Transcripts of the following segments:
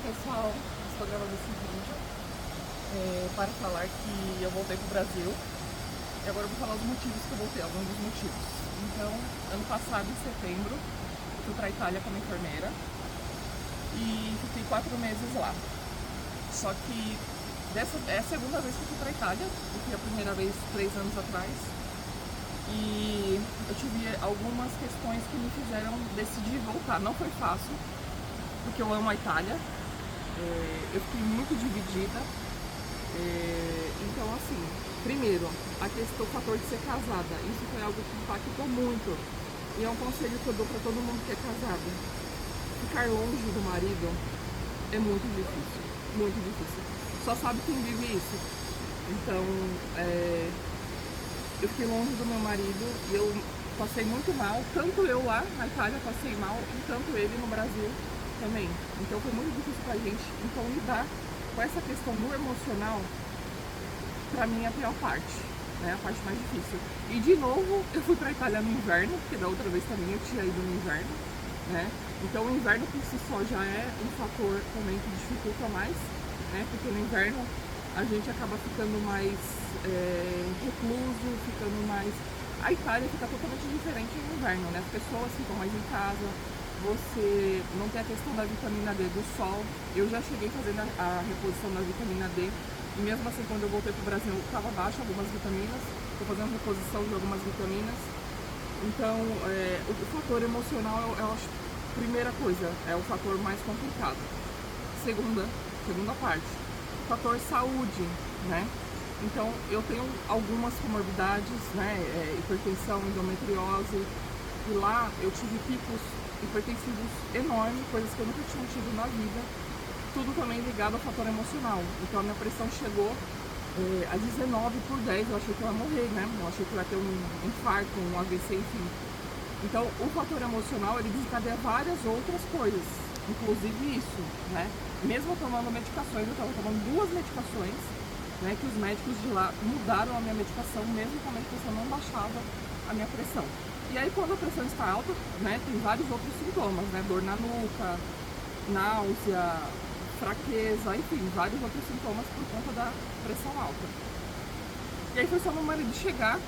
pessoal, estou gravando esse vídeo para falar que eu voltei para o Brasil e agora eu vou falar os motivos que eu voltei, alguns dos motivos. Então, ano passado, em setembro, eu fui para a Itália como enfermeira e fiquei 4 meses lá. Só que é a segunda vez que eu fui para a Itália, eu fui a primeira vez 3 anos atrás e eu tive algumas questões que me fizeram decidir voltar. Não foi fácil, porque eu amo a Itália, eu fiquei muito dividida. Então, assim, primeiro, o fator de ser casada, isso foi algo que impactou muito, e é um conselho que eu dou para todo mundo que é casado: ficar longe do marido é muito difícil, muito difícil, só sabe quem vive isso. Então, eu fiquei longe do meu marido e eu passei muito mal, tanto eu lá na Itália passei mal, e tanto ele no Brasil também. Então foi muito difícil pra gente. Então lidar com essa questão do emocional, pra mim, é a pior parte, né? A parte mais difícil. E de novo, eu fui pra Itália no inverno, porque da outra vez também eu tinha ido no inverno, né? Então o inverno por si só já é um fator também que dificulta mais, né? Porque no inverno a gente acaba ficando mais recluso, ficando mais... A Itália fica totalmente diferente no inverno, né? As pessoas ficam mais em casa, você não tem a questão da vitamina D, do sol. Eu já cheguei fazendo a reposição da vitamina D, e mesmo assim, quando eu voltei pro Brasil, estava baixa algumas vitaminas. Estou fazendo reposição de algumas vitaminas. Então, o fator emocional, eu acho, primeira coisa, é o fator mais complicado. Segunda parte, o fator saúde, né? Então, eu tenho algumas comorbidades, né? Hipertensão, endometriose, e lá eu tive picos hipertensivos enormes, coisas que eu nunca tinha tido na vida, tudo também ligado ao fator emocional. Então a minha pressão chegou a 19/10, eu achei que eu ia morrer, né? Eu achei que eu ia ter um infarto, um AVC, enfim. Então o fator emocional, ele desencadeia várias outras coisas, inclusive isso, né? Mesmo tomando medicações, eu estava tomando 2 medicações, né, que os médicos de lá mudaram a minha medicação, mesmo com a medicação não baixava a minha pressão. E aí, quando a pressão está alta, né, tem vários outros sintomas, né, dor na nuca, náusea, fraqueza, enfim, vários outros sintomas por conta da pressão alta. E aí foi só meu marido chegar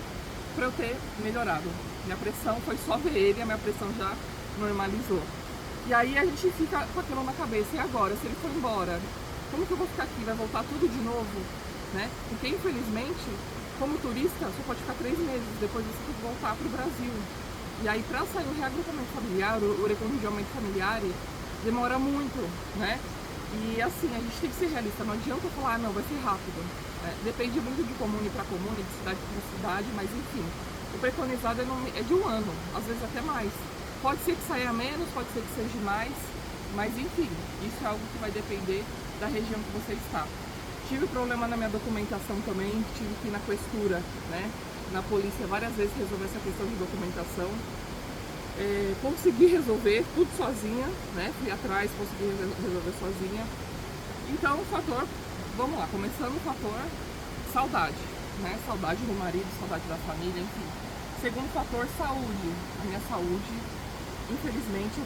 para eu ter melhorado. Minha pressão, foi só ver ele, a minha pressão já normalizou. E aí a gente fica com aquilo na cabeça: e agora, se ele for embora, como que eu vou ficar aqui? Vai voltar tudo de novo, né? Porque infelizmente, como turista, só pode ficar 3 meses, depois você tem que voltar para o Brasil. E aí, para sair o reagrupamento familiar, o reconhecimento familiar, demora muito, né? E assim, a gente tem que ser realista, não adianta falar: não, vai ser rápido. Depende muito de comune para comune, de cidade para cidade, mas enfim, o preconizado é de 1 ano, às vezes até mais. Pode ser que saia menos, pode ser que seja mais, mas enfim, isso é algo que vai depender da região que você está. Tive problema na minha documentação também, tive que ir na questura, né, na polícia várias vezes resolver essa questão de documentação. Consegui resolver tudo sozinha, né, fui atrás, consegui resolver sozinha. Então o fator, vamos lá, começando o fator saudade, né, saudade do marido, saudade da família, enfim. Segundo fator, saúde. A minha saúde, infelizmente,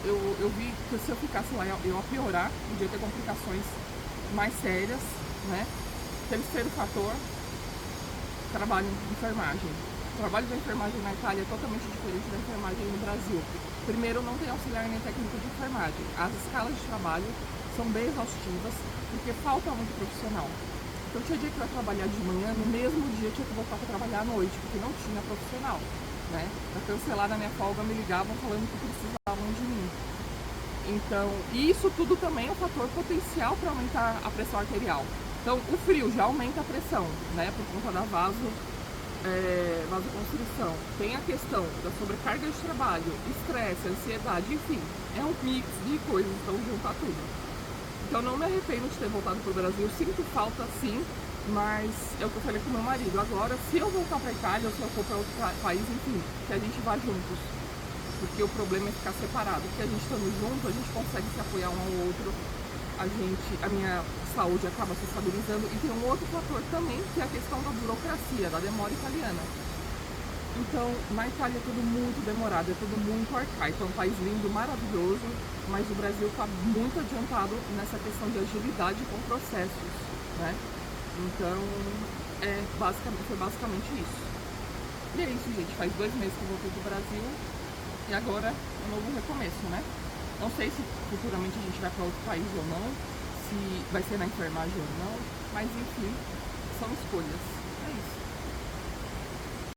eu vi que se eu ficasse lá eu ia piorar, podia ter complicações mais sérias, né? Terceiro fator, trabalho em enfermagem. O trabalho da enfermagem na Itália é totalmente diferente da enfermagem no Brasil. Primeiro, não tem auxiliar nem técnico de enfermagem. As escalas de trabalho são bem exaustivas, porque falta muito profissional. Então tinha dia que eu ia trabalhar de manhã, no mesmo dia tinha que voltar para trabalhar à noite, porque não tinha profissional, né? Para cancelar a minha folga, me ligavam falando que precisavam de mim. Então, isso tudo também é um fator potencial para aumentar a pressão arterial. Então, o frio já aumenta a pressão, né, por conta da vasoconstrição. Tem a questão da sobrecarga de trabalho, estresse, ansiedade, enfim, é um mix de coisas, então juntar tudo. Então, não me arrependo de ter voltado para o Brasil, sinto falta sim, mas é o que eu falei com meu marido: agora, se eu voltar para a Itália ou se eu for para outro país, enfim, que a gente vá juntos. Porque o problema é ficar separado, porque a gente estando junto, a gente consegue se apoiar um ao outro, a minha saúde acaba se estabilizando. E tem um outro fator também, que é a questão da burocracia, da demora italiana. Então, na Itália é tudo muito demorado, é tudo muito arcaico, é um país lindo, maravilhoso, mas o Brasil está muito adiantado nessa questão de agilidade com processos, né? Então, foi basicamente isso. E é isso, gente. Faz 2 meses que eu voltei do Brasil e agora é um novo recomeço, né? Não sei se futuramente a gente vai para outro país ou não, se vai ser na enfermagem ou não, mas enfim, são escolhas. É isso.